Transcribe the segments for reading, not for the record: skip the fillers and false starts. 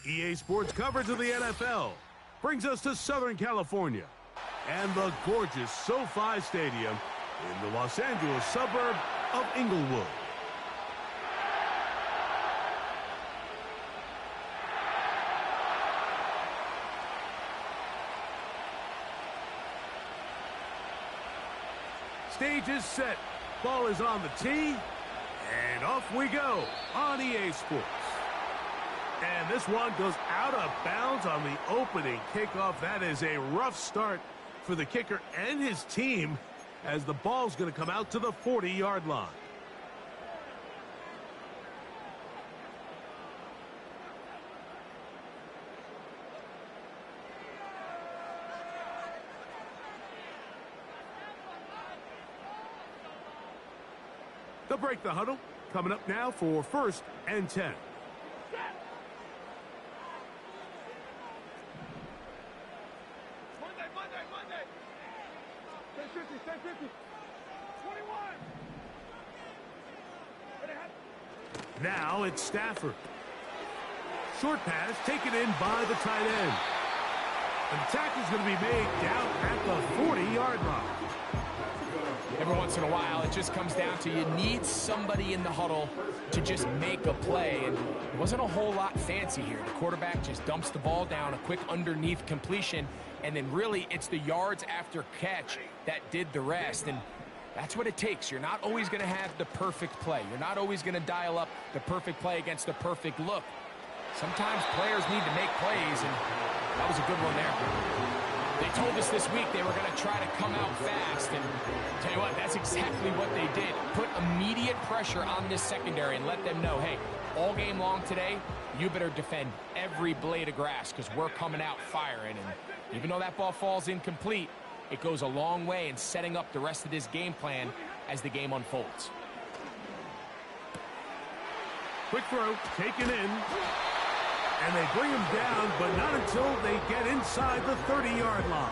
EA Sports coverage of the NFL brings us to Southern California and the gorgeous SoFi Stadium in the Los Angeles suburb of Inglewood. Stage is set, ball is on the tee, and off we go on EA Sports. And this one goes out of bounds on the opening kickoff. That is a rough start for the kicker and his team as the ball's going to come out to the 40-yard line. They'll break the huddle. Coming up now for 1st and 10. Monday. 10-50, 21. Now it's Stafford. Short pass taken in by the tight end. And the tackle's going to be made down at the 40-yard line. Every once in a while, it just comes down to you need somebody in the huddle to just make a play. And it wasn't a whole lot fancy here. The quarterback just dumps the ball down, a quick underneath completion, and then really it's the yards after catch that did the rest. And that's what it takes. You're not always going to have the perfect play. You're not always going to dial up the perfect play against the perfect look. Sometimes players need to make plays, and that was a good one there. They told us this week they were going to try to come out fast, and tell you what, that's exactly what they did. Put immediate pressure on this secondary and let them know, hey, all game long today, you better defend every blade of grass because we're coming out firing. And even though that ball falls incomplete, it goes a long way in setting up the rest of this game plan as the game unfolds. Quick throw, taken in. And they bring him down, but not until they get inside the 30-yard line.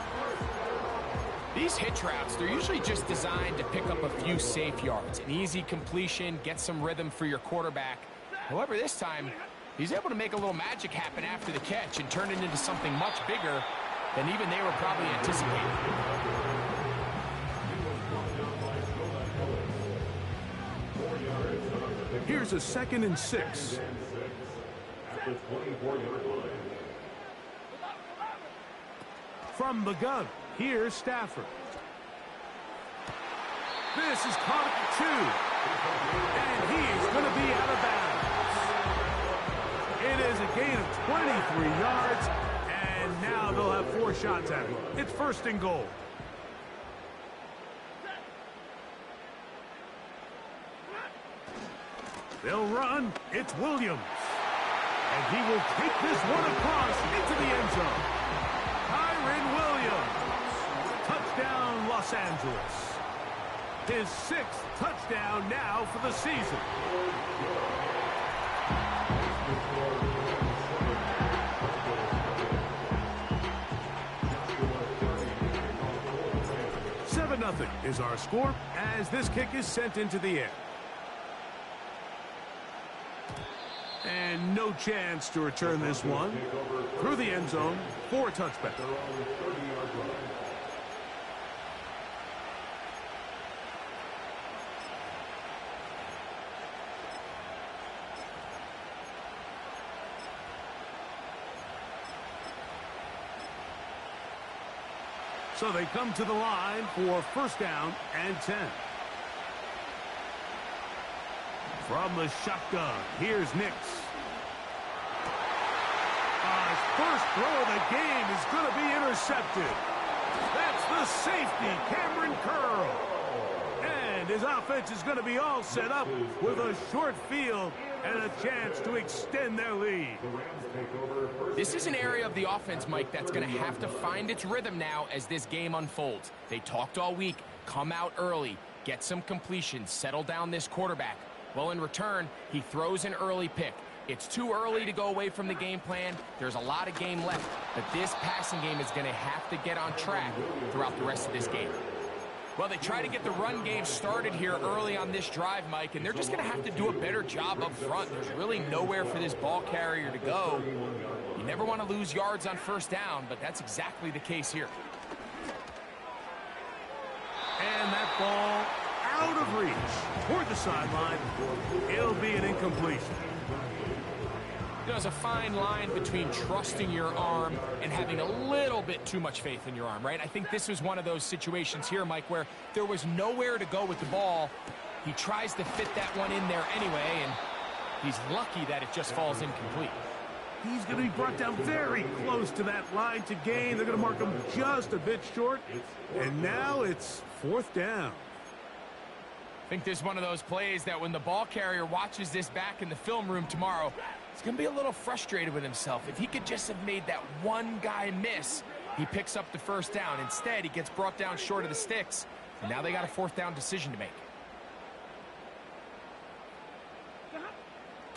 These hitch routes, they're usually just designed to pick up a few safe yards. An easy completion, get some rhythm for your quarterback. However, this time, he's able to make a little magic happen after the catch and turn it into something much bigger than even they were probably anticipating. Here's a 2nd and 6. From the gun, here's Stafford. This is caught at the 2. And he is going to be out of bounds. It is a gain of 23 yards, and now they'll have 4 shots at him. It's 1st and goal. They'll run. It's Williams. And he will take this one across into the end zone. Kyren Williams. Touchdown, Los Angeles. His 6th touchdown now for the season. $7-0 is our score as this kick is sent into the air. And no chance to return this one. Through the end zone for a touchback. So they come to the line for 1st down and 10. From the shotgun, here's Nix. His first throw of the game is going to be intercepted. That's the safety, Cameron Curl. And his offense is going to be all set up with a short field and a chance to extend their lead. This is an area of the offense, Mike, that's going to have to find its rhythm now as this game unfolds. They talked all week, come out early, get some completions, settle down this quarterback. Well, in return, he throws an early pick. It's too early to go away from the game plan. There's a lot of game left, but this passing game is going to have to get on track throughout the rest of this game. Well, they try to get the run game started here early on this drive, Mike, and they're just going to have to do a better job up front. There's really nowhere for this ball carrier to go. You never want to lose yards on first down, but that's exactly the case here. And that ball out of reach toward the sideline. It'll be an incompletion. There's a fine line between trusting your arm and having a little bit too much faith in your arm, right? I think this was one of those situations here, Mike, where there was nowhere to go with the ball. He tries to fit that one in there anyway, and he's lucky that it just falls incomplete. He's going to be brought down very close to that line to gain. They're going to mark him just a bit short, and now it's 4th down. I think this is one of those plays that when the ball carrier watches this back in the film room tomorrow, he's going to be a little frustrated with himself. If he could just have made that one guy miss, he picks up the first down. Instead, he gets brought down short of the sticks, and now they got a 4th down decision to make.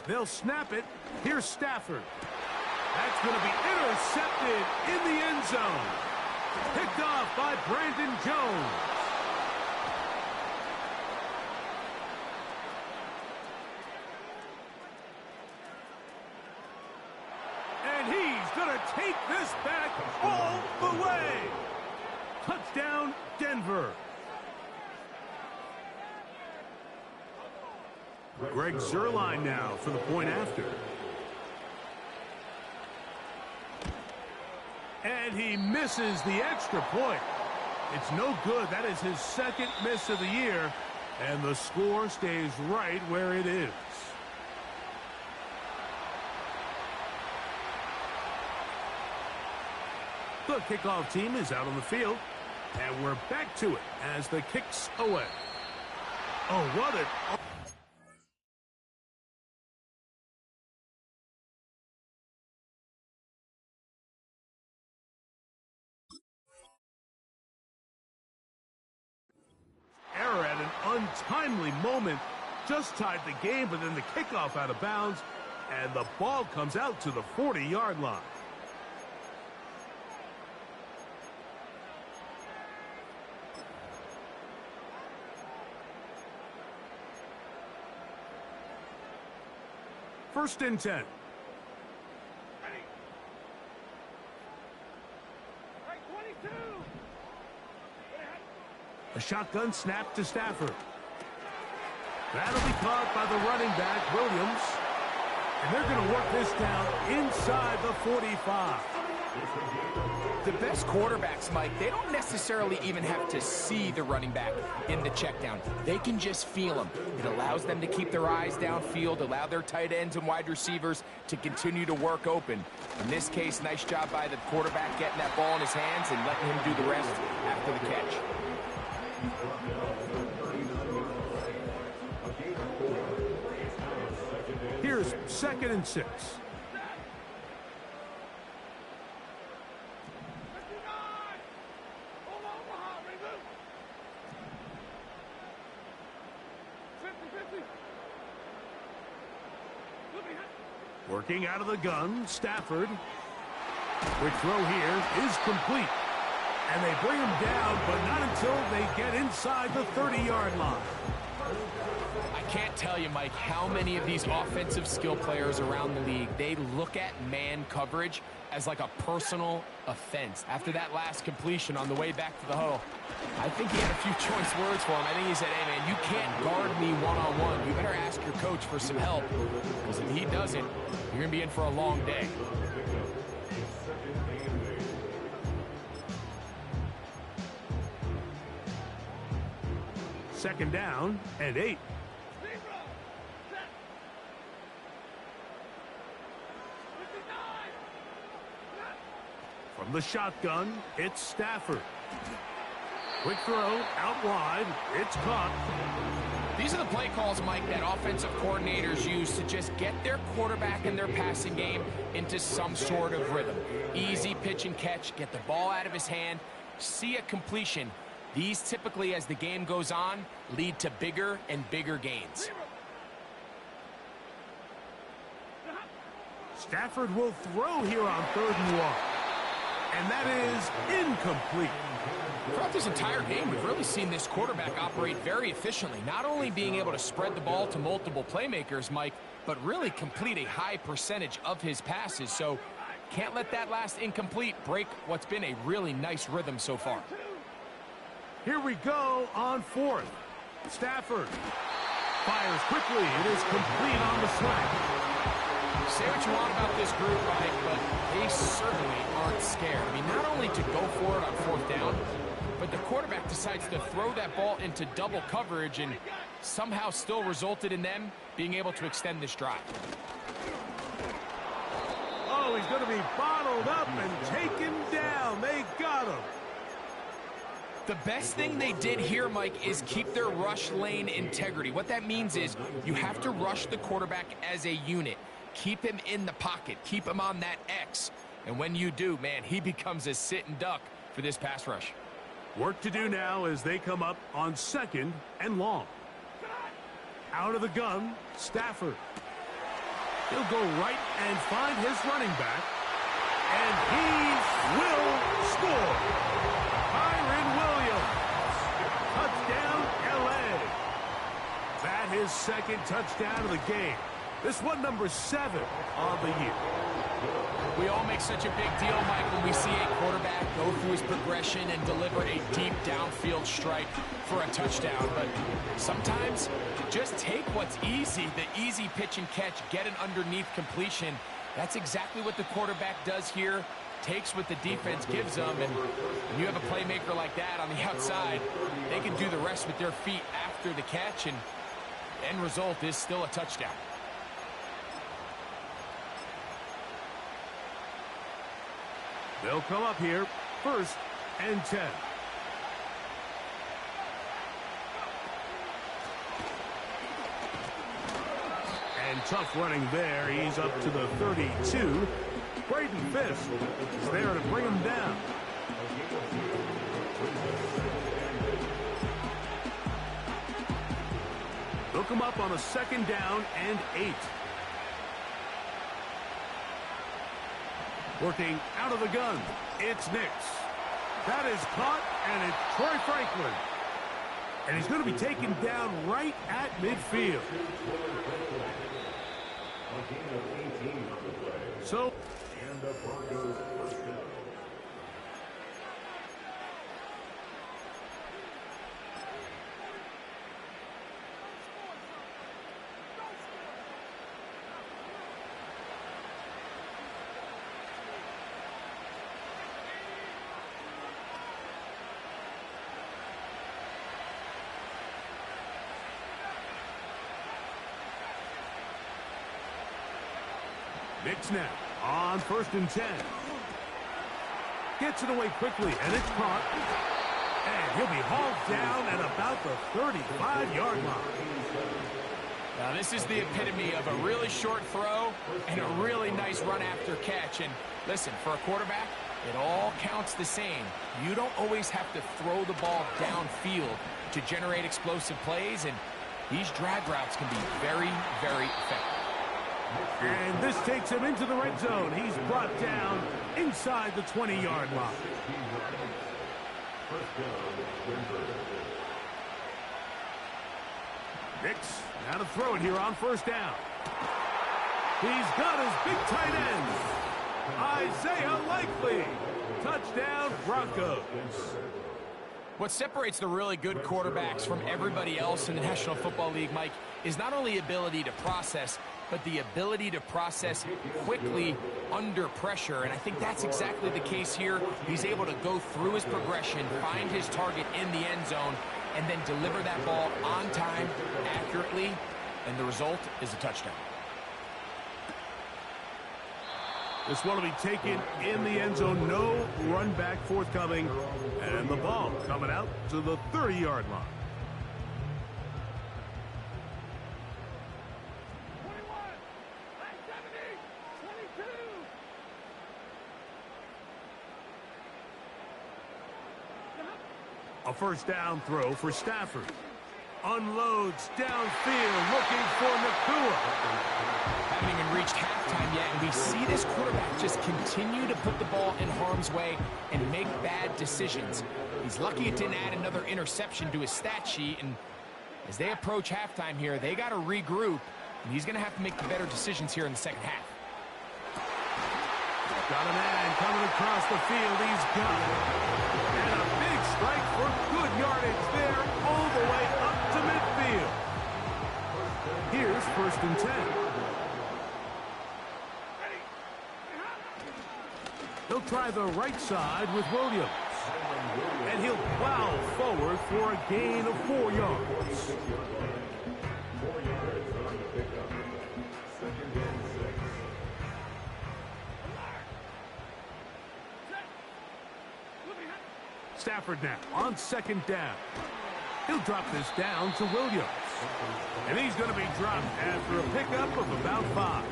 They'll snap it. Here's Stafford. That's going to be intercepted in the end zone. Picked off by Brandon Jones. And he's going to take this back all the way. Touchdown, Denver. Greg Zuerlein now for the point after. And he misses the extra point. It's no good. That is his 2nd miss of the year. And the score stays right where it is. The kickoff team is out on the field. And we're back to it as the kick's away. Oh, what an... error at an untimely moment. Just tied the game, but then the kickoff out of bounds, and the ball comes out to the 40-yard line. First and 10. A shotgun snap to Stafford. That'll be caught by the running back, Williams. And they're going to work this down inside the 45. The best quarterbacks, Mike, they don't necessarily even have to see the running back in the check down. They can just feel him. It allows them to keep their eyes downfield, allow their tight ends and wide receivers to continue to work open. In this case, nice job by the quarterback getting that ball in his hands and letting him do the rest after the catch. Here's 2nd and 6. Working out of the gun, Stafford. Quick throw here is complete. And they bring him down, but not until they get inside the 30-yard line. I can't tell you, Mike, how many of these offensive skill players around the league, they look at man coverage as like a personal offense. After that last completion on the way back to the huddle, I think he had a few choice words for him. I think he said, hey, man, you can't guard me one-on-one. You better ask your coach for some help, because if he doesn't, you're going to be in for a long day. Second down and 8. From the shotgun, it's Stafford. Quick throw, out wide, it's caught. These are the play calls, Mike, that offensive coordinators use to just get their quarterback and their passing game into some sort of rhythm. Easy pitch and catch, get the ball out of his hand, see a completion. These typically, as the game goes on, lead to bigger and bigger gains. Stafford will throw here on 3rd and 1. And that is incomplete. Throughout this entire game, we've really seen this quarterback operate very efficiently, not only being able to spread the ball to multiple playmakers, Mike, but really complete a high percentage of his passes. So Can't let that last incomplete break what's been a really nice rhythm so far. Here we go on fourth. Stafford fires quickly. It is complete on the slant. Say what you want about this group, Mike, but they certainly aren't scared. I mean, not only to go for it on fourth down, but the quarterback decides to throw that ball into double coverage and somehow still resulted in them being able to extend this drive. Oh, he's going to be bottled up and taken down. They got him. The best thing they did here, Mike, is keep their rush lane integrity. What that means is you have to rush the quarterback as a unit. Keep him in the pocket. Keep him on that X. And when you do, man, he becomes a sit and duck for this pass rush. Work to do now as they come up on 2nd and long. Out of the gun, Stafford. He'll go right and find his running back. And he will score. Touchdown, L.A. That is 2nd touchdown of the game. This one number 7 on the year. We all make such a big deal, Mike, when we see a quarterback go through his progression and deliver a deep downfield strike for a touchdown. But sometimes just take what's easy, the easy pitch and catch, get an underneath completion. That's exactly what the quarterback does here. Takes what the defense gives them, and when you have a playmaker like that on the outside, they can do the rest with their feet after the catch, and end result is still a touchdown. They'll come up here, 1st and 10. And tough running there. He's up to the 32. Braden Fisk is there to bring him down. They'll come up on a 2nd down and 8. Working out of the gun, it's Nix. That is caught, and it's Troy Franklin. And he's going to be taken down right at midfield. So, and the Broncos first down. Nix now on 1st and 10. Gets it away quickly, and it's caught. And he'll be hauled down at about the 35-yard line. Now, this is the epitome of a really short throw and a really nice run after catch. And listen, for a quarterback, it all counts the same. You don't always have to throw the ball downfield to generate explosive plays, and these drag routes can be very, very effective. And this takes him into the red zone. He's brought down inside the 20-yard line. Nix now to throw it here on 1st down. He's got his big tight end, Isaiah Likely. Touchdown, Broncos. What separates the really good quarterbacks from everybody else in the National Football League, Mike, is not only ability to process, but the ability to process quickly under pressure. And I think that's exactly the case here. He's able to go through his progression, find his target in the end zone, and then deliver that ball on time, accurately, and the result is a touchdown. This one will be taken in the end zone. No run back forthcoming. And the ball coming out to the 30-yard line. 21, 70, 22. A 1st down throw for Stafford. Unloads downfield looking for Nakua. Haven't even reached halftime yet, and we see this quarterback just continue to put the ball in harm's way and make bad decisions. He's lucky it didn't add another interception to his stat sheet, and as they approach halftime here, they got to regroup, and he's going to have to make the better decisions here in the second half. Got a man coming across the field. He's got it. And a big strike for good yardage there all the way up to midfield. Here's 1st and 10. He'll try the right side with Williams. And he'll plow forward for a gain of 4 yards. Stafford now on 2nd down. He'll drop this down to Williams. And he's going to be dropped after a pickup of about 5.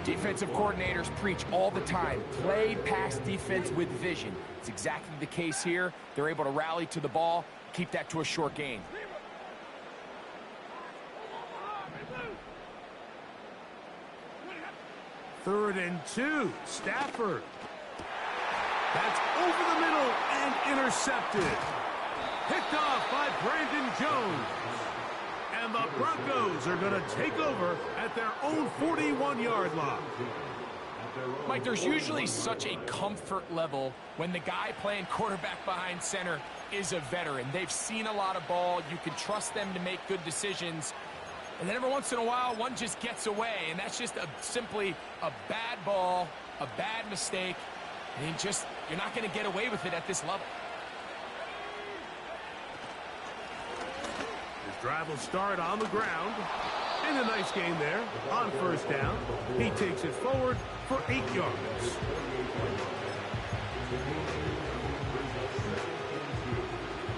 Defensive coordinators preach all the time, play pass defense with vision. It's exactly the case here. They're able to rally to the ball, keep that to a short gain. 3rd and 2. Stafford. That's over the middle and intercepted. Picked off by Brandon Jones. And the Broncos are going to take over at their own 41-yard line. Mike, there's usually such a comfort level when the guy playing quarterback behind center is a veteran. They've seen a lot of ball. You can trust them to make good decisions. And then every once in a while, one just gets away. And that's just simply a bad ball, a bad mistake. And you're not going to get away with it at this level. His drive will start on the ground. And a nice gain there on 1st down. He takes it forward for 8 yards.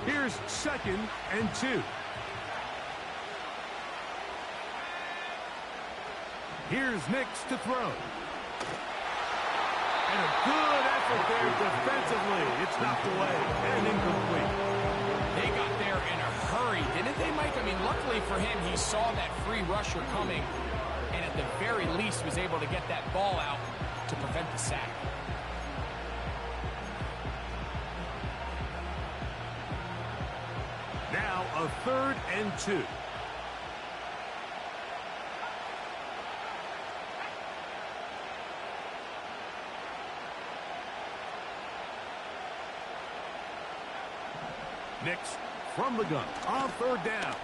Here's 2nd and 2. Here's Nix to throw. And a good effort there defensively. It's knocked away and incomplete. They got there in a hurry, didn't they, Mike? I mean, luckily for him, he saw that free rusher coming and at the very least was able to get that ball out to prevent the sack. Now a 3rd and 2. Nix from the gun on 3rd down.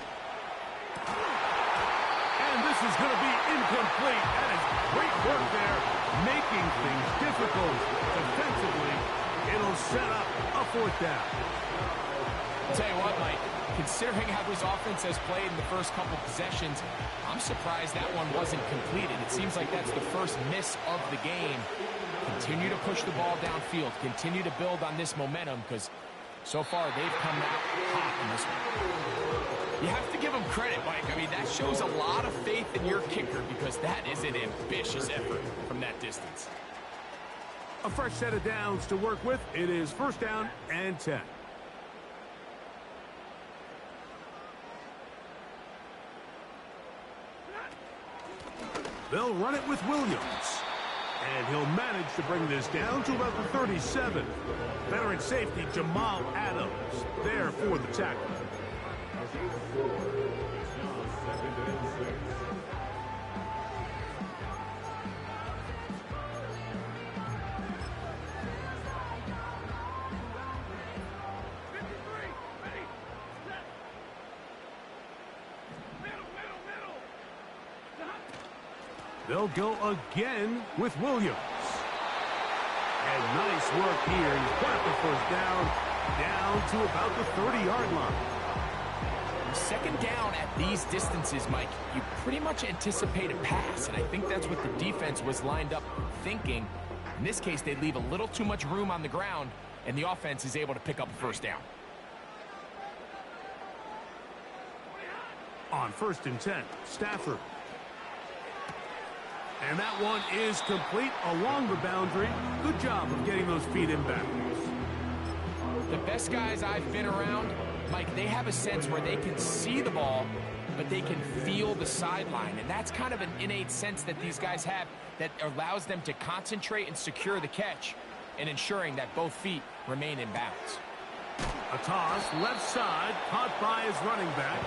And this is going to be incomplete. That is great work there, making things difficult defensively. It'll set up a 4th down. I'll tell you what, Mike, considering how his offense has played in the first couple possessions, I'm surprised that one wasn't completed. It seems like that's the first miss of the game. Continue to push the ball downfield. Continue to build on this momentum because so far, they've come out hot in this one. You have to give them credit, Mike. I mean, that shows a lot of faith in your kicker because that is an ambitious effort from that distance. A fresh set of downs to work with. It is 1st down and 10. They'll run it with Williams. And he'll manage to bring this down to about the 37. Veteran safety Jamal Adams there for the tackle. They'll go again with Williams. And nice work here. He's got the 1st down to about the 30-yard line. 2nd down at these distances, Mike, you pretty much anticipate a pass, and I think that's what the defense was lined up thinking. In this case, they leave a little too much room on the ground, and the offense is able to pick up a 1st down. On 1st and 10, Stafford. And that one is complete along the boundary. Good job of getting those feet in bounds. The best guys I've been around, Mike, they have a sense where they can see the ball, but they can feel the sideline. And that's kind of an innate sense that these guys have that allows them to concentrate and secure the catch and ensuring that both feet remain in bounds. A toss, left side, caught by his running back.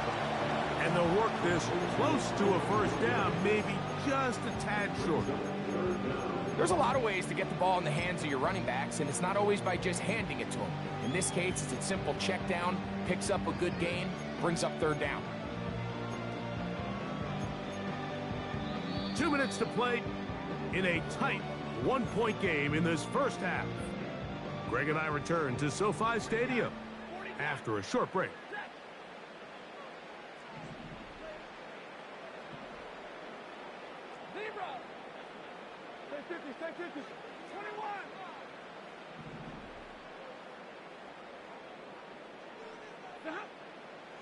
And they'll work this close to a 1st down, maybe just a tad short. There's a lot of ways to get the ball in the hands of your running backs, and it's not always by just handing it to them. In this case, it's a simple check down, picks up a good gain, brings up third down. 2 minutes to play in a tight one-point game in this first half. Greg and I return to SoFi Stadium after a short break. Zebra. Stay 50, stay 50. 21.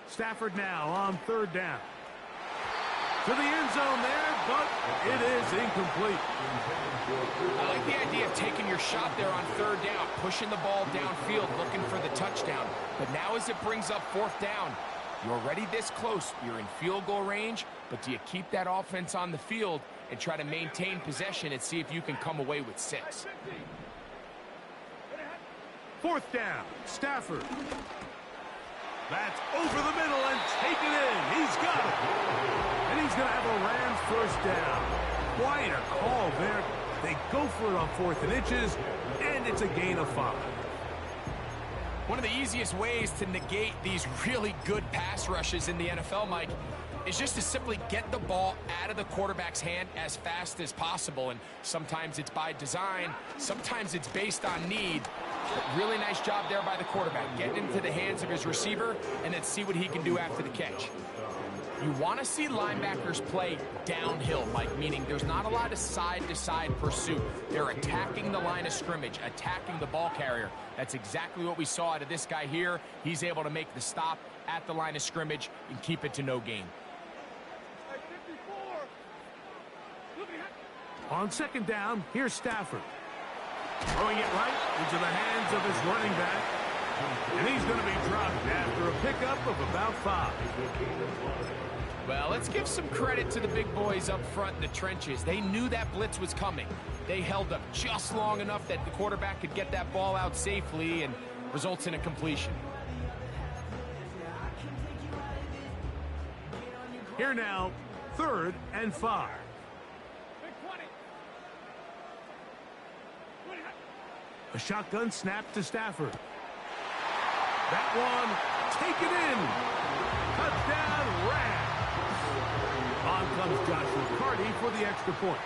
Stafford now on third down. To the end zone there, but it is incomplete. I like the idea of taking your shot there on third down, pushing the ball downfield, looking for the touchdown. But now as it brings up fourth down, you're already this close. You're in field goal range, but do you keep that offense on the field and try to maintain possession and see if you can come away with 6? Fourth down, Stafford. That's over the middle and taken in. He's got it. And he's going to have a Rams first down. Quite a call there. They go for it on 4th and inches, and it's a gain of 5. One of the easiest ways to negate these really good pass rushes in the NFL, Mike, is just to simply get the ball out of the quarterback's hand as fast as possible. And sometimes it's by design, sometimes it's based on need. But really nice job there by the quarterback, getting into the hands of his receiver and then see what he can do after the catch. You want to see linebackers play downhill, Mike, meaning there's not a lot of side-to-side pursuit. They're attacking the line of scrimmage, attacking the ball carrier. That's exactly what we saw out of this guy here. He's able to make the stop at the line of scrimmage and keep it to no gain. On second down, here's Stafford. Throwing it right into the hands of his running back. And he's going to be dropped after a pickup of about 5. Well, let's give some credit to the big boys up front in the trenches. They knew that blitz was coming. They held up just long enough that the quarterback could get that ball out safely and results in a completion. Here now, 3rd and 5. A shotgun snap to Stafford. That one taken in. Touchdown, Rams. On comes Joshua Carty for the extra point.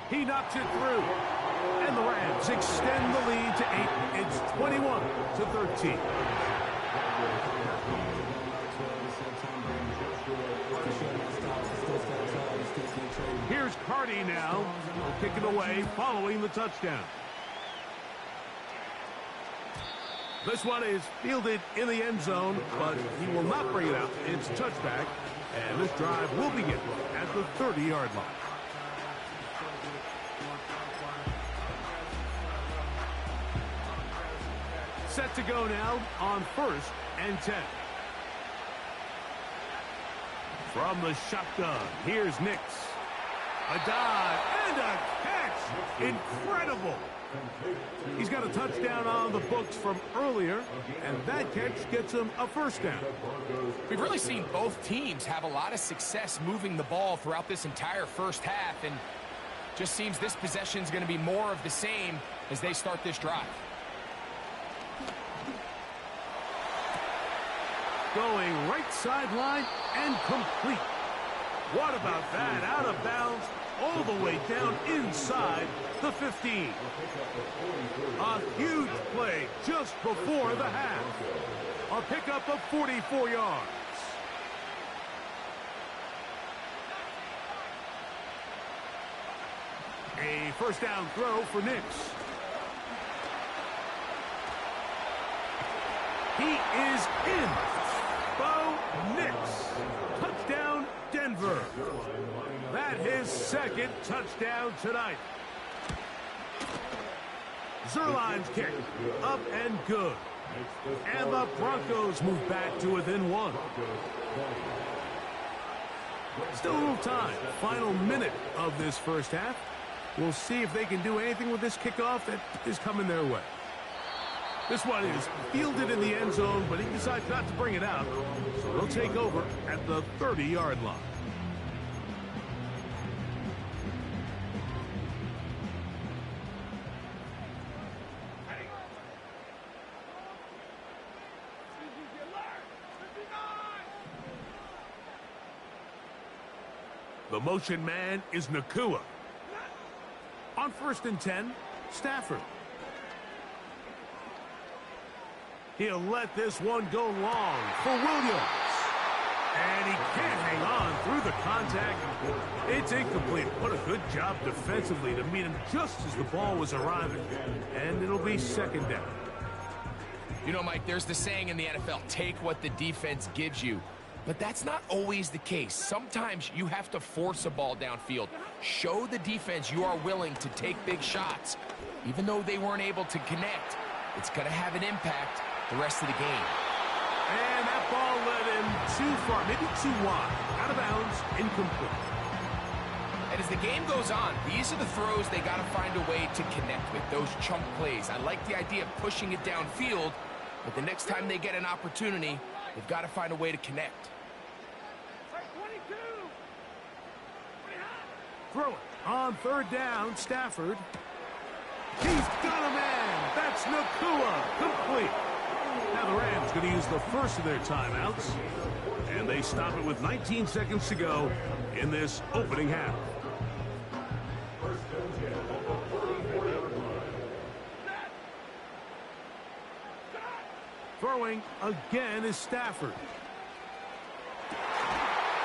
He knocks it through. And the Rams extend the lead to 8. It's 21-13. Here's Carty now. Kick it away following the touchdown. This one is fielded in the end zone, but he will not bring it out. It's touchback, and this drive will begin at the 30-yard line. Set to go now on 1st and 10. From the shotgun, here's Nix. A dive and a catch. Incredible. He's got a touchdown on the books from earlier, and that catch gets him a first down. We've really seen both teams have a lot of success moving the ball throughout this entire first half, and just seems this possession is going to be more of the same as they start this drive. Going right sideline and complete. What about that? Out of bounds, all the way down inside the 15. A huge play just before the half. A pickup of 44 yards. A first down throw for Nix. He is in. Bo Nix. Touchdown, Denver. That his second touchdown tonight. Zerline's kick, up and good. And the Broncos move back to within 1. Still a little time. Final minute of this first half. We'll see if they can do anything with this kickoff that is coming their way. This one is fielded in the end zone, but he decides not to bring it out. So they'll take over at the 30-yard line. The motion man is Nakua. On 1st and 10, Stafford. He'll let this one go long for Williams. And he can't hang on through the contact. It's incomplete. What a good job defensively to meet him just as the ball was arriving. And it'll be 2nd down. You know, Mike, there's the saying in the NFL, take what the defense gives you. But that's not always the case. Sometimes you have to force a ball downfield. Show the defense you are willing to take big shots. Even though they weren't able to connect, it's going to have an impact the rest of the game. And that ball led him too far, maybe too wide. Out of bounds, incomplete. And as the game goes on, these are the throws they got to find a way to connect with, those chunk plays. I like the idea of pushing it downfield, but the next time they get an opportunity, they've got to find a way to connect. Throw it on 3rd down, Stafford. He's got a man. That's Nakua. Complete. Now the Rams going to use the first of their timeouts, and they stop it with 19 seconds to go in this opening half. Throwing again is Stafford.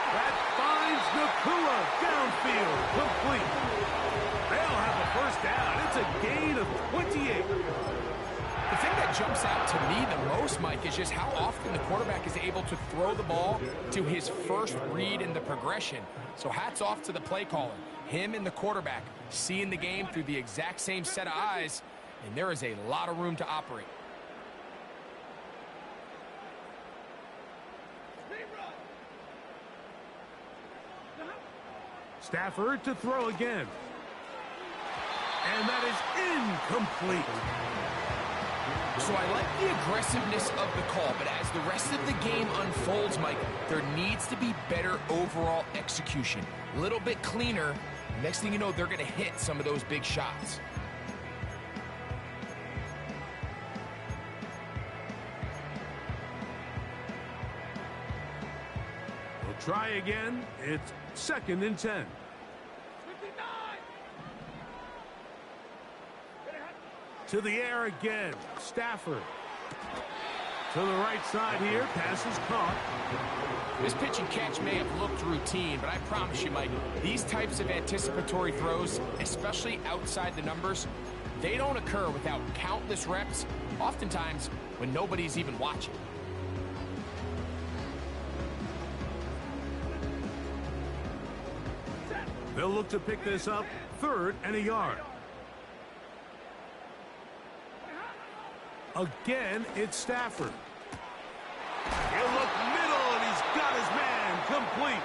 That finds Nakua downfield, complete. They'll have the first down. It's a gain of 28. The thing that jumps out to me the most, Mike, is just how often the quarterback is able to throw the ball to his first read in the progression. So hats off to the play caller. Him and the quarterback seeing the game through the exact same set of eyes, and there is a lot of room to operate. Stafford to throw again. And that is incomplete. So I like the aggressiveness of the call, but as the rest of the game unfolds, Mike, there needs to be better overall execution. A little bit cleaner. Next thing you know, they're going to hit some of those big shots. We'll try again. It's 2nd and 10. To the air again. Stafford. To the right side here. Pass is caught. This pitch and catch may have looked routine, but I promise you, Mike, these types of anticipatory throws, especially outside the numbers, they don't occur without countless reps, oftentimes when nobody's even watching. They'll look to pick this up 3rd and a yard. Again, it's Stafford. He'll look middle, and he's got his man complete.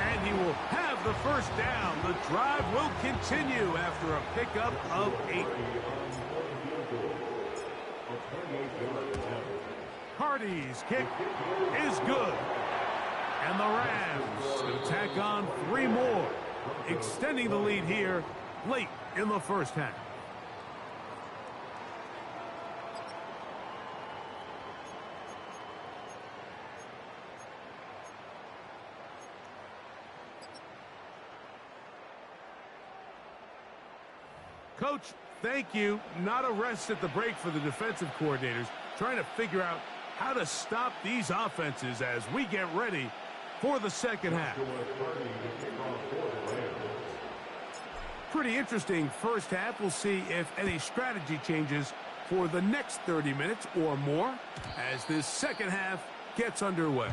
And he will have the first down. The drive will continue after a pickup of 8. Hardy's kick is good. And the Rams will tack on 3 more, extending the lead here late in the first half. Coach, thank you. Not a rest at the break for the defensive coordinators, trying to figure out how to stop these offenses as we get ready for the second half. Pretty interesting first half. We'll see if any strategy changes for the next 30 minutes or more as this second half gets underway.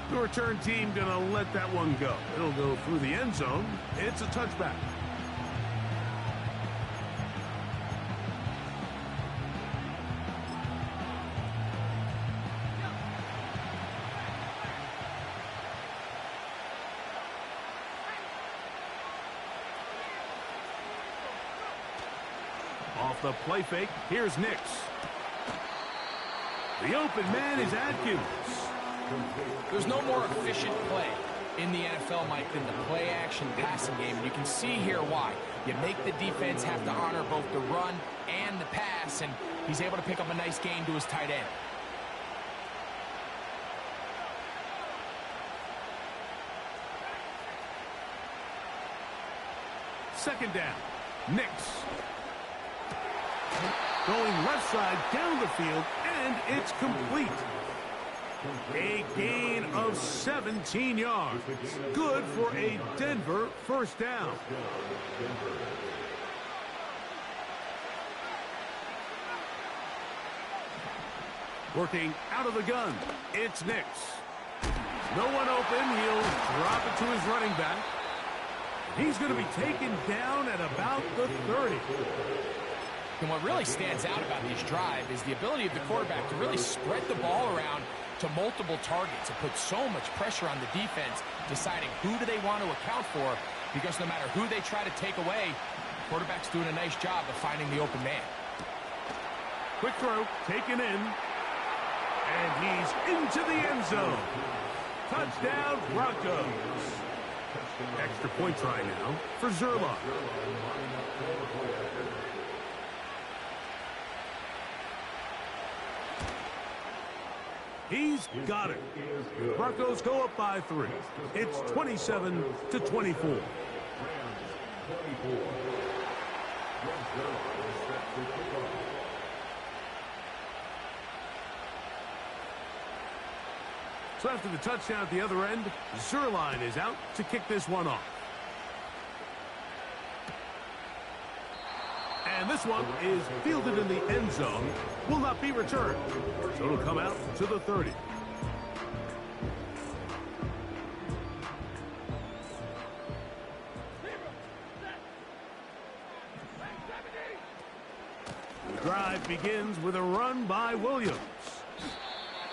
The return team going to let that one go. It'll go through the end zone. It's a touchback. Off the play fake, here's Nix. The open man is Atkins. There's no more efficient play in the NFL, Mike, than the play-action passing game. And you can see here why. You make the defense have to honor both the run and the pass, and he's able to pick up a nice gain to his tight end. second down. Nix. Going left side down the field, and it's complete. A gain of 17 yards. Good for a Denver first down. Working out of the gun, it's Nix. No one open. He'll drop it to his running back. He's going to be taken down at about the 30. And what really stands out about this drive is the ability of the quarterback to really spread the ball around to multiple targets and put so much pressure on the defense, deciding who do they want to account for, because no matter who they try to take away, the quarterback's doing a nice job of finding the open man. Quick throw, taken in, and he's into the end zone. Touchdown, Broncos. Extra point try now for Zerline. He's got it. Broncos go up by 3. It's 27-24. So after the touchdown at the other end, Zerline is out to kick this one off. And this one is fielded in the end zone. Will not be returned. So it'll come out to the 30. The drive begins with a run by Williams.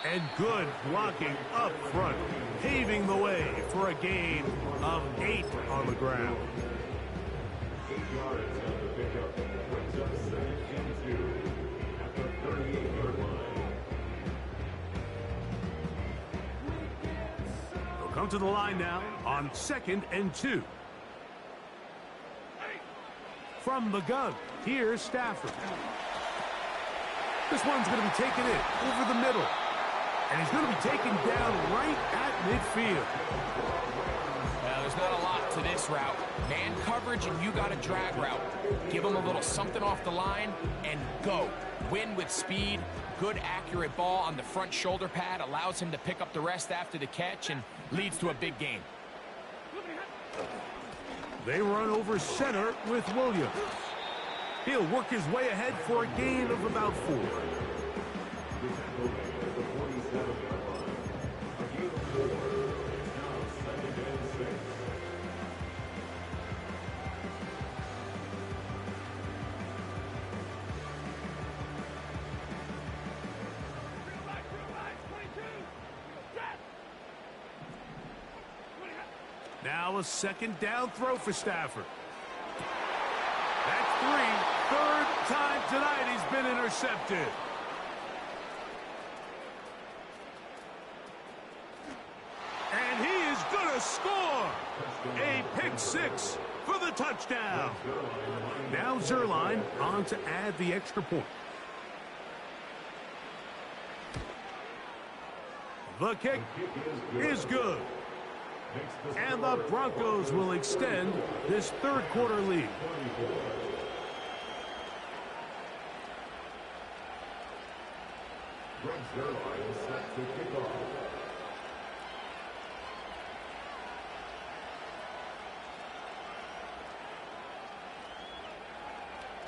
And good blocking up front, paving the way for a gain of 8 on the ground. They'll come to the line now on 2nd and 2. From the gun, here's Stafford. This one's going to be taken in over the middle. And he's going to be taken down right at midfield. Well, there's not a lot to this route. Man coverage, and you got a drag route. Give him a little something off the line and go. Win with speed. Good, accurate ball on the front shoulder pad. Allows him to pick up the rest after the catch and leads to a big gain. They run over center with Williams. He'll work his way ahead for a gain of about 4. Now a second down throw for Stafford. That's 3. Third time tonight he's been intercepted. And he is going to score. A pick 6 for the touchdown. Now Zerline on to add the extra point. The kick is good. And the Broncos will extend this third quarter lead.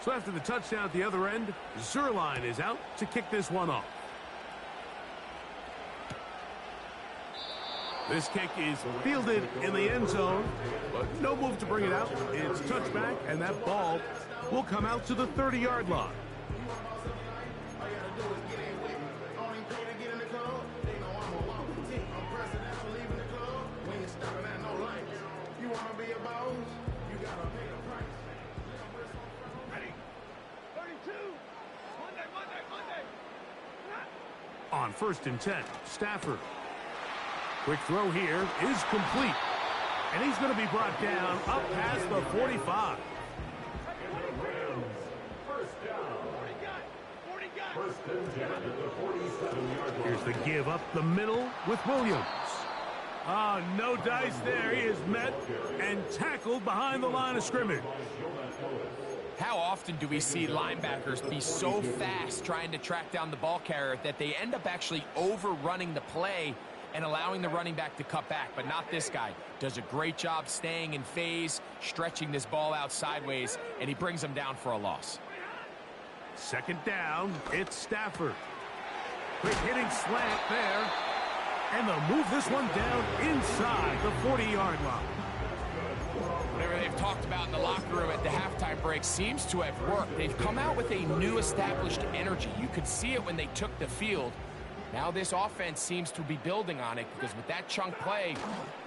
So after the touchdown at the other end, Zerline is out to kick this one off. This kick is fielded in the end zone, but no move to bring it out. It's touchback, and that ball will come out to the 30-yard line. On 1st and 10, Stafford. Quick throw here is complete. And he's going to be brought down up past the 45. Here's the give up the middle with Williams. Oh, no dice there. He is met and tackled behind the line of scrimmage. How often do we see linebackers be so fast trying to track down the ball carrier that they end up actually overrunning the play and allowing the running back to cut back? But not this guy. Does a great job staying in phase, stretching this ball out sideways, and he brings him down for a loss. Second down, it's Stafford. Quick hitting slant there. And they'll move this one down inside the 40-yard line. Whatever they've talked about in the locker room at the halftime break seems to have worked. They've come out with a new established energy. You could see it when they took the field. Now this offense seems to be building on it because with that chunk play,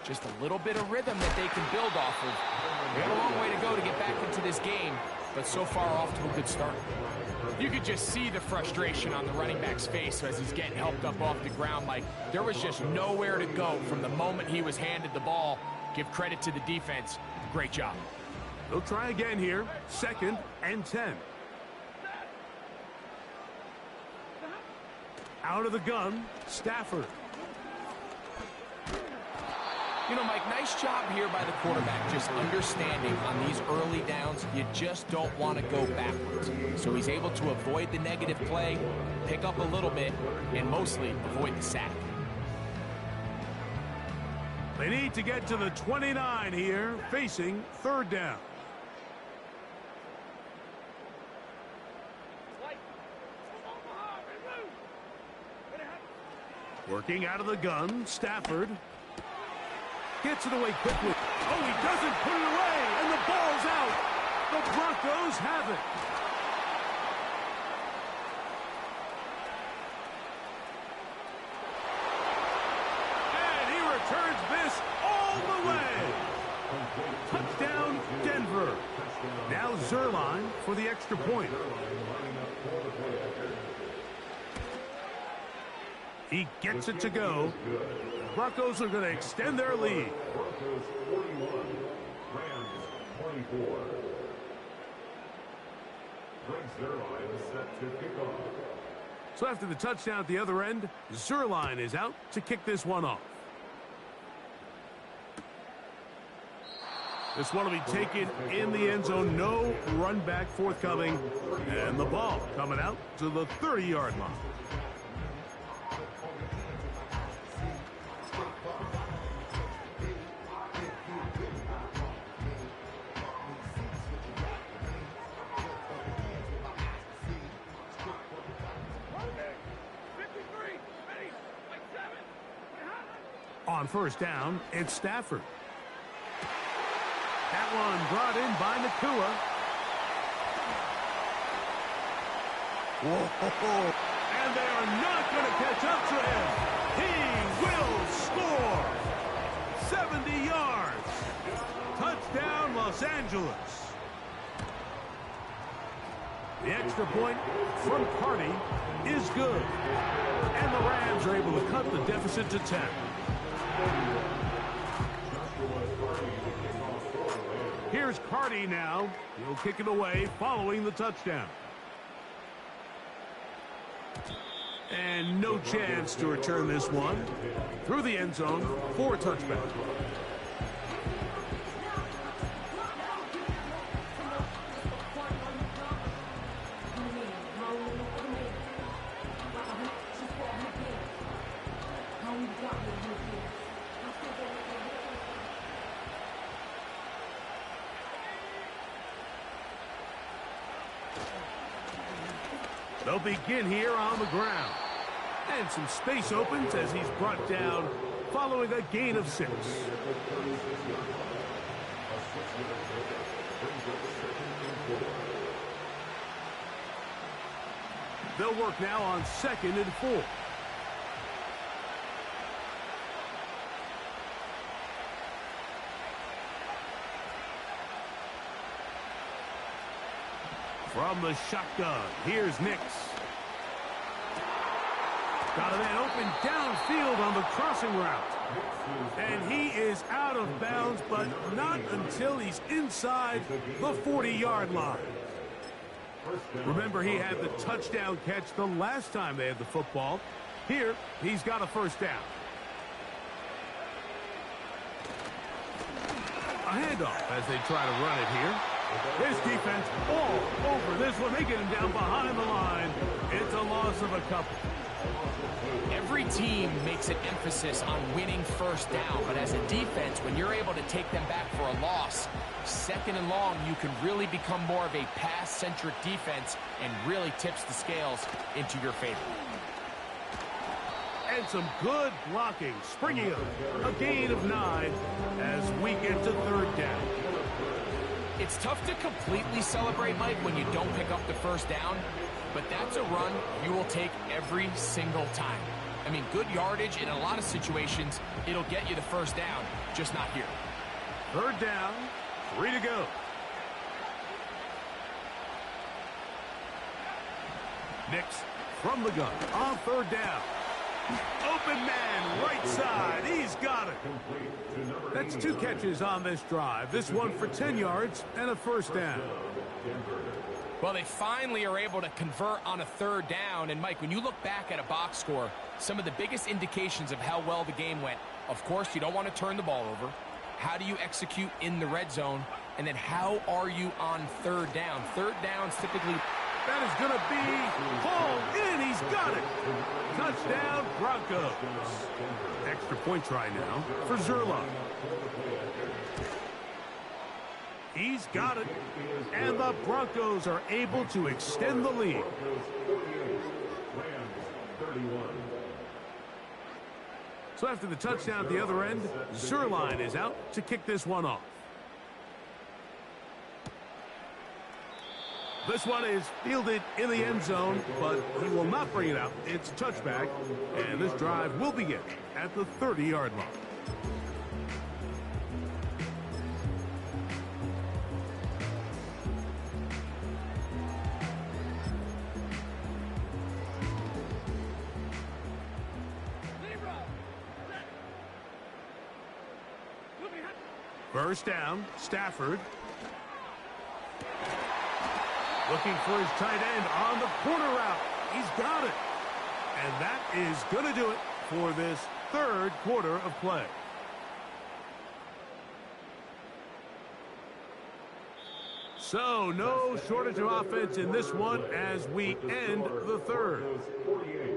just a little bit of rhythm that they can build off of. They have a long way to go to get back into this game, but so far off to a good start. You could just see the frustration on the running back's face as he's getting helped up off the ground. Like there was just nowhere to go from the moment he was handed the ball. Give credit to the defense. Great job. They'll try again here. 2nd and 10. Out of the gun, Stafford. You know, Mike, nice job here by the quarterback, just understanding on these early downs, you just don't want to go backwards. So he's able to avoid the negative play, pick up a little bit, and mostly avoid the sack. They need to get to the 29 here, facing 3rd down. Working out of the gun, Stafford. Gets it away quickly. Oh, he doesn't put it away, and the ball's out. The Broncos have it. And he returns this all the way. Touchdown, Denver. Now Zerline for the extra point. He gets it to go. The Broncos are going to extend their lead. Broncos 41, Rams 24. Brings Zerline set to kick off. So after the touchdown at the other end, Zerline is out to kick this one off. This one will be taken in the end zone. No run back forthcoming. And the ball coming out to the 30-yard line. On first down, it's Stafford. That one brought in by Nakua. Whoa. And they are not going to catch up to him. He will score. 70 yards. Touchdown, Los Angeles. The extra point from Carty is good. And the Rams are able to cut the deficit to 10. Here's Carty now. He'll kick it away following the touchdown. And no chance to return this one through the end zone for a touchback. They'll begin here on the ground. And some space opens as he's brought down following a gain of 6. They'll work now on 2nd and 4. From the shotgun, here's Nix. Got a man open downfield on the crossing route. And he is out of bounds, but not until he's inside the 40-yard line. Remember, he had the touchdown catch the last time they had the football. Here, he's got a first down. A handoff as they try to run it here. This defense all over this one. They get him down behind the line. It's a loss of a couple. Every team makes an emphasis on winning first down, but as a defense, when you're able to take them back for a loss, second and long, you can really become more of a pass-centric defense and really tips the scales into your favor. And some good blocking, springing up a gain of 9 as we get to third down. It's tough to completely celebrate, Mike, when you don't pick up the first down, but that's a run you will take every single time. I mean, good yardage in a lot of situations, it'll get you the first down, just not here. Third down, 3 to go. Nix from the gun on third down. Open man, right side. He's got it. That's 2 catches on this drive. This one for 10 yards and a first down. Well, they finally are able to convert on a third down. And, Mike, when you look back at a box score, some of the biggest indications of how well the game went, of course, you don't want to turn the ball over. How do you execute in the red zone? And then how are you on third down? Third downs typically... That is going to be hauled in. He's got it. Touchdown, Broncos. Extra point try now for Zerla. He's got it. And the Broncos are able to extend the lead. So after the touchdown at the other end, Zerline is out to kick this one off. This one is fielded in the end zone, but he will not bring it out. It's a touchback, and this drive will begin at the 30-yard line. First down, Stafford. Looking for his tight end on the corner route. He's got it. And that is going to do it for this third quarter of play. So no shortage of offense in this one as we end the third.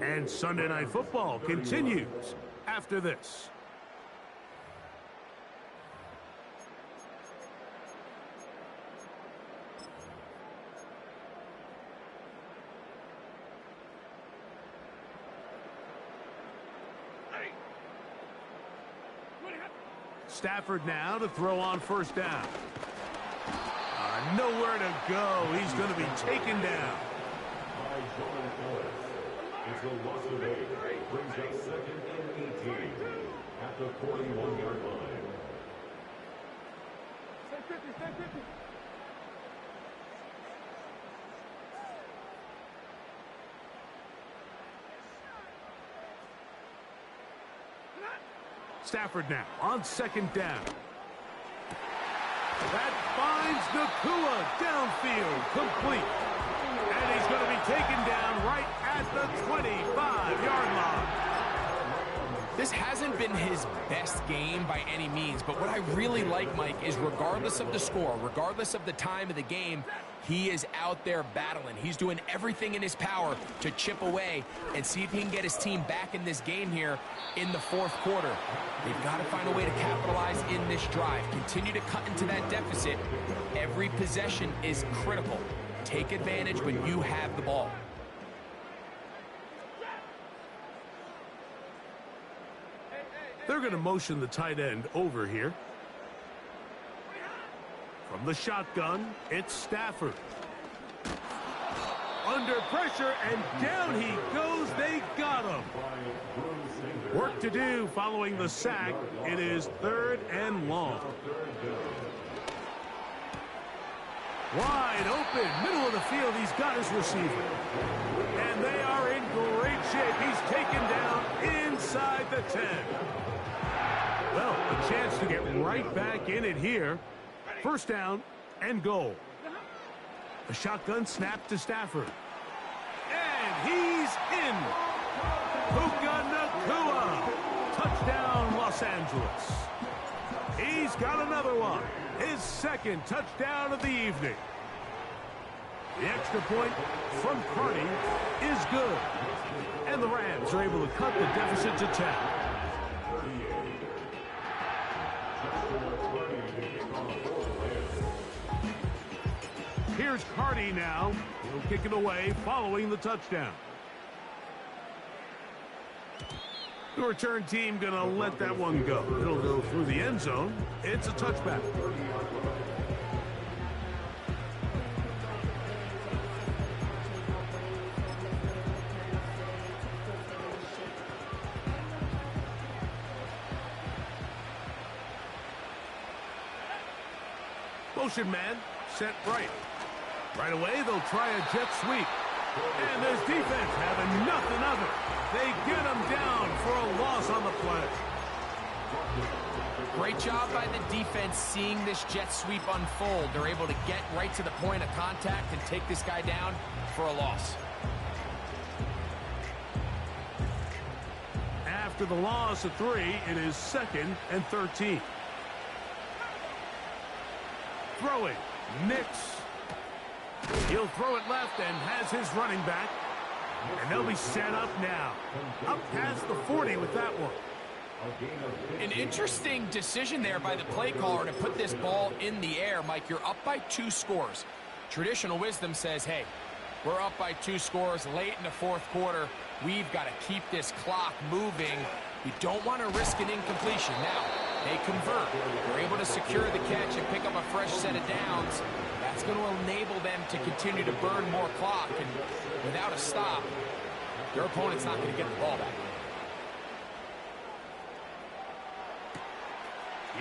And Sunday Night Football continues after this. Stafford now to throw on first down. Nowhere to go. He's going to be taken down. It's a loss of 8. Brings up second and 18 at the 41-yard line. Stay 50, stay 50. Stafford now on second down. That finds Nakua downfield, complete. And he's going to be taken down right at the 25-yard line. This hasn't been his best game by any means, but what I really like, Mike, is regardless of the score, regardless of the time of the game, he is out there battling. He's doing everything in his power to chip away and see if he can get his team back in this game here in the fourth quarter. They've got to find a way to capitalize in this drive. Continue to cut into that deficit. Every possession is critical. Take advantage when you have the ball. They're going to motion the tight end over here. From the shotgun, it's Stafford. Under pressure, and down he goes. They got him. Work to do following the sack. It is third and long. Wide open, middle of the field. He's got his receiver. And they are in great shape. He's taken down inside the 10. Well, a chance to get right back in it here. First down and goal. A shotgun snap to Stafford. And he's in. Puka Nakua. Touchdown, Los Angeles. He's got another one. His second touchdown of the evening. The extra point from Carney is good. And the Rams are able to cut the deficit to 10. Here's Carney now. He'll kick it away following the touchdown. The return team going to let that one go. It'll go through the end zone. It's a touchback. Motion man set right. Right away, they'll try a jet sweep. And this defense having nothing of it. They get him down for a loss on the play. Great job by the defense seeing this jet sweep unfold. They're able to get right to the point of contact and take this guy down for a loss. After the loss of 3, it is 2nd and 13. Throwing. Nix. He'll throw it left and has his running back. And they'll be set up now. Up past the 40 with that one. An interesting decision there by the play caller to put this ball in the air. Mike, you're up by 2 scores. Traditional wisdom says, hey, we're up by 2 scores late in the 4th quarter. We've got to keep this clock moving. You don't want to risk an incompletion. Now, they convert. They're able to secure the catch and pick up a fresh set of downs. That's going to enable them to continue to burn more clock. And without a stop, their opponent's not going to get the ball back.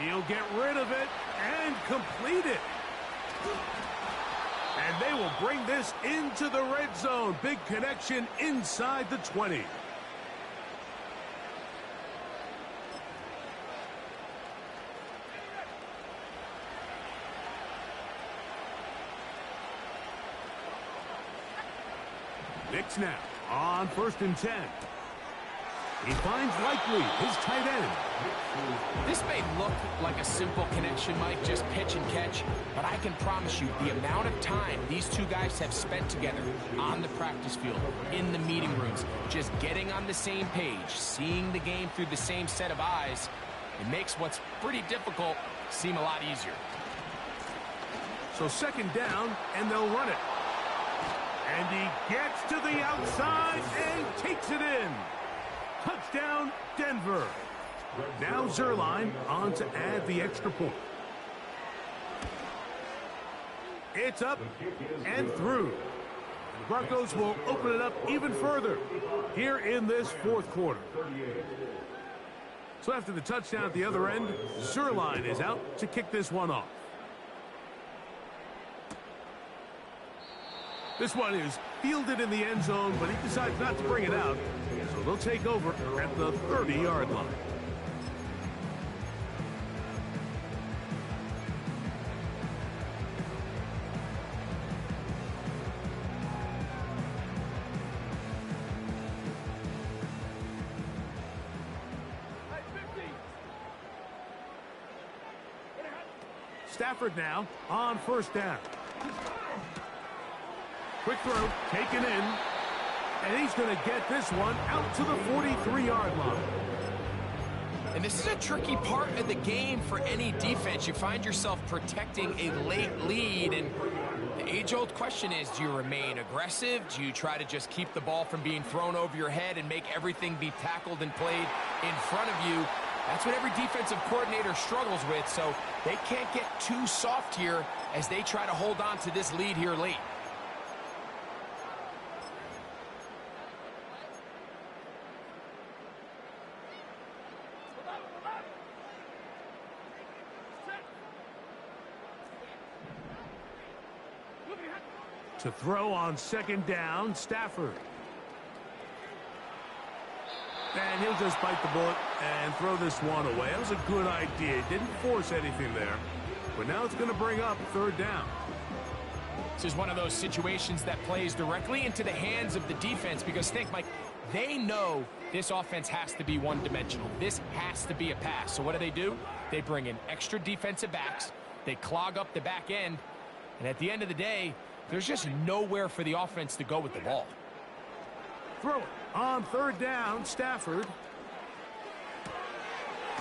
He'll get rid of it and complete it. And they will bring this into the red zone. Big connection inside the 20. Nix now on 1st and 10. He finds Likely, his tight end. This may look like a simple connection, Mike, just pitch and catch, but I can promise you the amount of time these two guys have spent together on the practice field, in the meeting rooms, just getting on the same page, seeing the game through the same set of eyes, it makes what's pretty difficult seem a lot easier. So 2nd down, and they'll run it. And he gets to the outside and takes it in. Touchdown, Denver. Now Zerline on to add the extra point. It's up and through. The Broncos will open it up even further here in this 4th quarter. So after the touchdown at the other end, Zerline is out to kick this one off. This one is fielded in the end zone, but he decides not to bring it out. So they'll take over at the 30-yard line. Stafford now on 1st down. Quick throw, taken in, and he's going to get this one out to the 43-yard line. And this is a tricky part of the game for any defense. You find yourself protecting a late lead, and the age-old question is, do you remain aggressive? Do you try to just keep the ball from being thrown over your head and make everything be tackled and played in front of you? That's what every defensive coordinator struggles with, so they can't get too soft here as they try to hold on to this lead here late. To throw on 2nd down, Stafford. And he'll just bite the bullet and throw this one away. That was a good idea. Didn't force anything there. But now it's going to bring up 3rd down. This is one of those situations that plays directly into the hands of the defense because think, Mike, They know this offense has to be one-dimensional. This has to be a pass. So what do? They bring in extra defensive backs. They clog up the back end. And at the end of the day, there's just nowhere for the offense to go with the ball. Throw it on third down, Stafford.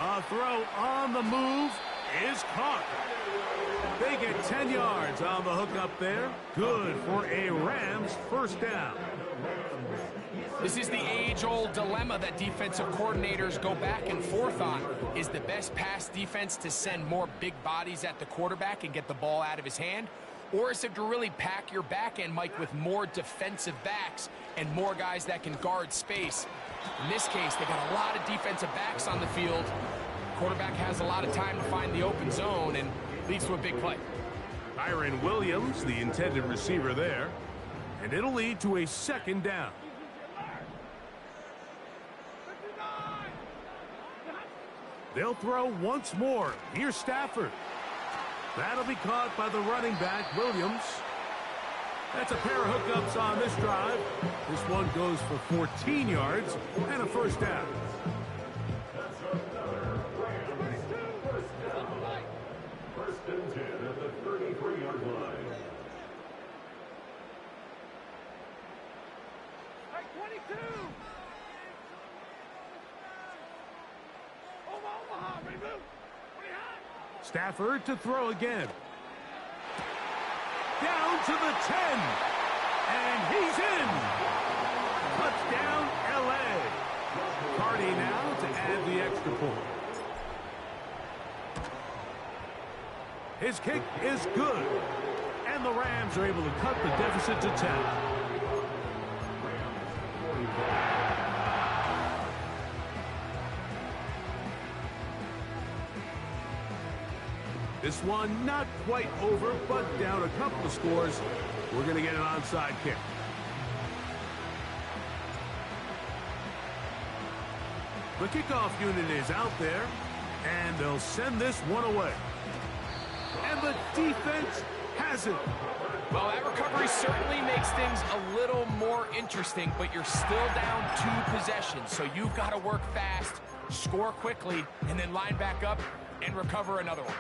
A throw on the move is caught. They get 10 yards on the hook up there. Good for a Rams first down. This is the age-old dilemma that defensive coordinators go back and forth on. Is the best pass defense to send more big bodies at the quarterback and get the ball out of his hand? Or is it to really pack your back end, Mike, with more defensive backs and more guys that can guard space? In this case, they got a lot of defensive backs on the field. Quarterback has a lot of time to find the open zone and leads to a big play. Kyron Williams, the intended receiver there. And it'll lead to a second down. They'll throw once more. Here's Stafford. That'll be caught by the running back, Williams. That's a pair of hookups on this drive. This one goes for 14 yards and a first down. First and 10 at the 33-yard line. Hey, 22! Omaha, ready, move! Stafford to throw again. Down to the 10. And he's in. Touchdown, L.A. Party now to add the extra point. His kick is good. And the Rams are able to cut the deficit to 10. This one not quite over, but down a couple of scores. We're going to get an onside kick. The kickoff unit is out there, and they'll send this one away. And the defense has it. Well, that recovery certainly makes things a little more interesting, but you're still down 2 possessions, so you've got to work fast, score quickly, and then line back up and recover another one.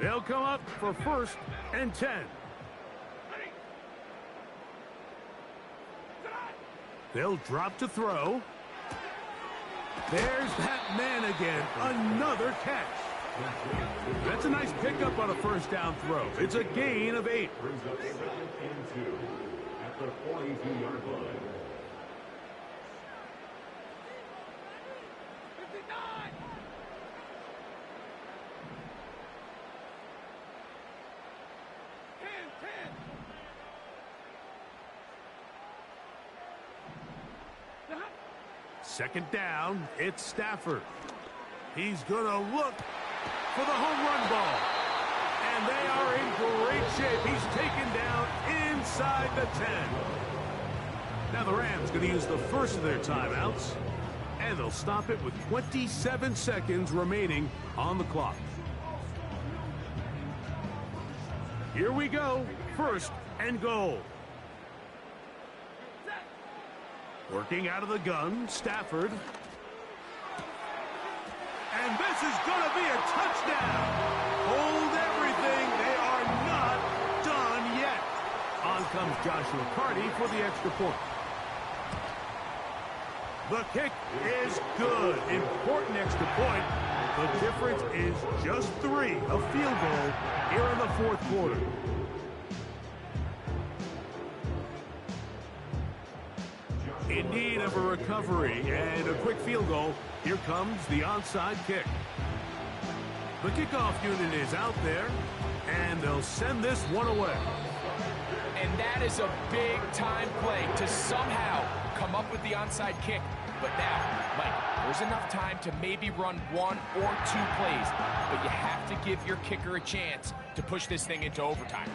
They'll come up for first and 10. They'll drop to throw. There's that man again. Another catch. That's a nice pickup on a first down throw. It's a gain of 8. Brings up 2nd and 2 at the 42-yard line. 59! Second down, it's Stafford. He's going to look for the home run ball. And they are in great shape. He's taken down inside the 10. Now the Rams going to use the first of their timeouts. And they'll stop it with 27 seconds remaining on the clock. Here we go. First and goal. Working out of the gun, Stafford. And this is going to be a touchdown. Hold everything. They are not done yet. On comes Joshua Carty for the extra point. The kick is good. Important extra point. The difference is just 3. A field goal here in the fourth quarter. In need of a recovery and a quick field goal. Here comes the onside kick. The kickoff unit is out there, and they'll send this one away. And that is a big-time play to somehow come up with the onside kick. But now, Mike, there's enough time to maybe run 1 or 2 plays, but you have to give your kicker a chance to push this thing into overtime.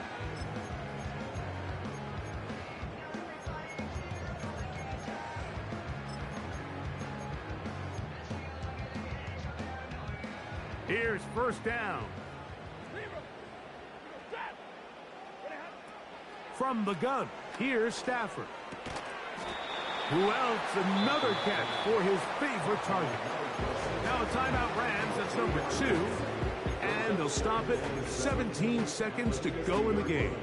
Here's first down. From the gun, here's Stafford. Who else? Another catch for his favorite target. Now a timeout Rams, that's number 2. And they'll stop it with 17 seconds to go in the game.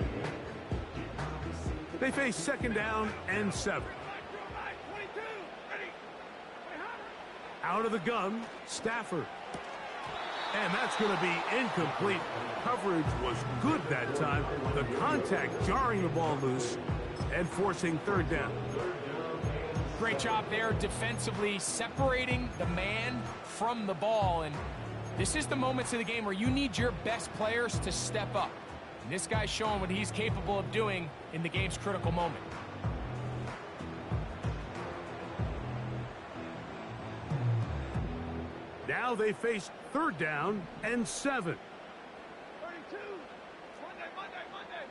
They face second down and 7. Out of the gun, Stafford. And that's going to be incomplete. Coverage was good that time. The contact jarring the ball loose and forcing third down. Great job there defensively, separating the man from the ball. And this is the moments of the game where you need your best players to step up. And this guy's showing what he's capable of doing in the game's critical moment. Now they face third down and 7. 32. Monday.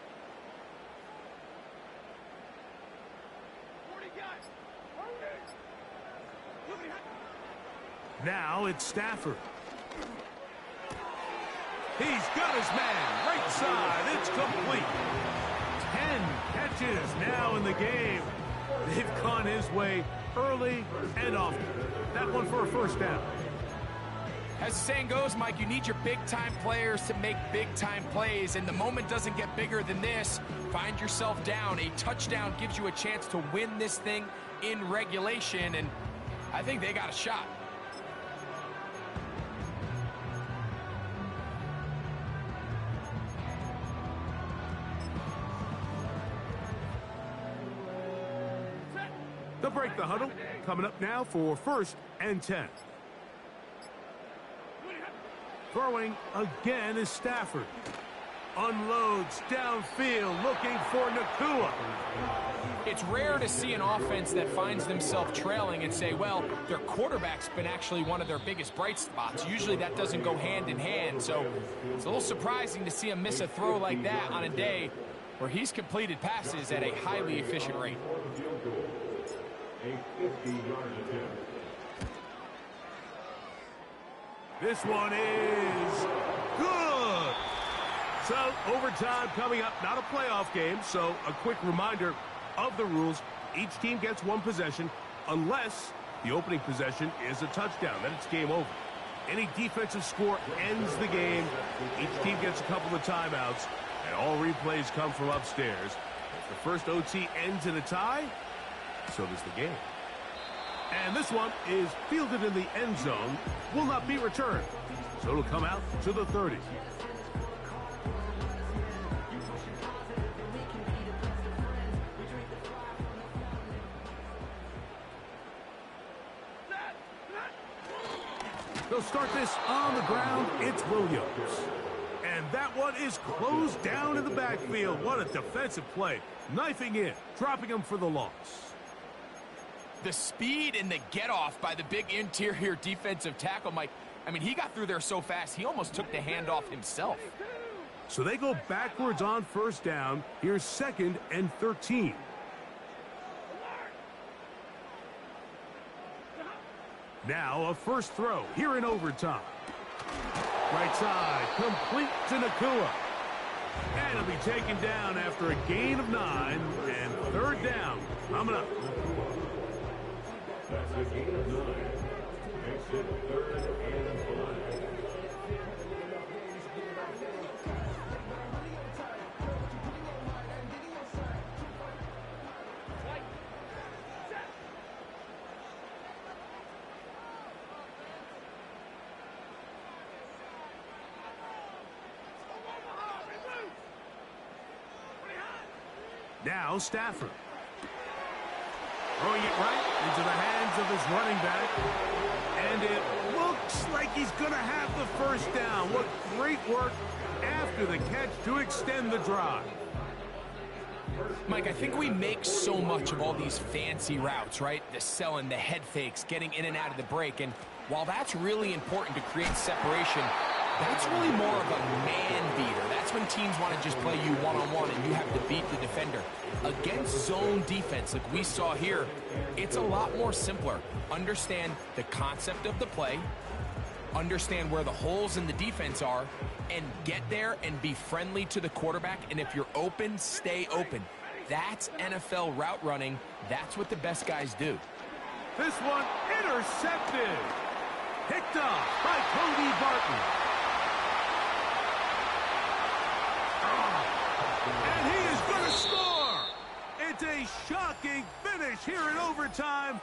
40 guys. Now it's Stafford. He's got his man. Right side. It's complete. 10 catches now in the game. They've gone his way early and often. That one for a first down. As the saying goes, Mike, you need your big-time players to make big-time plays, and the moment doesn't get bigger than this. Find yourself down. A touchdown gives you a chance to win this thing in regulation, and I think they got a shot. They'll break the huddle. Coming up now for first and 10. Throwing again is Stafford. Unloads downfield looking for Nakua. It's rare to see an offense that finds themselves trailing and say, well, their quarterback's been actually one of their biggest bright spots. Usually that doesn't go hand in hand, so it's a little surprising to see him miss a throw like that on a day where he's completed passes at a highly efficient rate. A 50-yard attempt. This one is good. So overtime coming up, not a playoff game, so a quick reminder of the rules. Each team gets one possession unless the opening possession is a touchdown. Then it's game over. Any defensive score ends the game. Each team gets a couple of timeouts, and all replays come from upstairs. If the first OT ends in a tie, so does the game. And this one is fielded in the end zone, will not be returned. So it'll come out to the 30. They'll start this on the ground. It's Williams. And that one is closed down in the backfield. What a defensive play. Knifing in, dropping him for the loss. The speed and the get-off by the big interior defensive tackle, Mike. I mean, he got through there so fast, he almost took the handoff himself. So they go backwards on first down. Here's second and 13. Now a first throw here in overtime. Right side, complete to Nakua. And he'll be taken down after a gain of 9, and third down coming up. That's a gain of 9. Makes it 3rd and 5. Now Stafford. Throwing it right into the hands of his running back. And it looks like he's going to have the first down. What great work after the catch to extend the drive. Mike, I think we make so much of all these fancy routes, right? The selling, the head fakes, getting in and out of the break. And while that's really important to create separation, that's really more of a man beater. That's when teams want to just play you one-on-one and you have to beat the defender. Against zone defense like we saw here, it's a lot more simpler. Understand the concept of the play, understand where the holes in the defense are, and get there and be friendly to the quarterback. And if you're open, stay open. That's NFL route running. That's what the best guys do. This one intercepted. Picked off by Cody Barton. And he is going to score. It's a shocking finish here in overtime.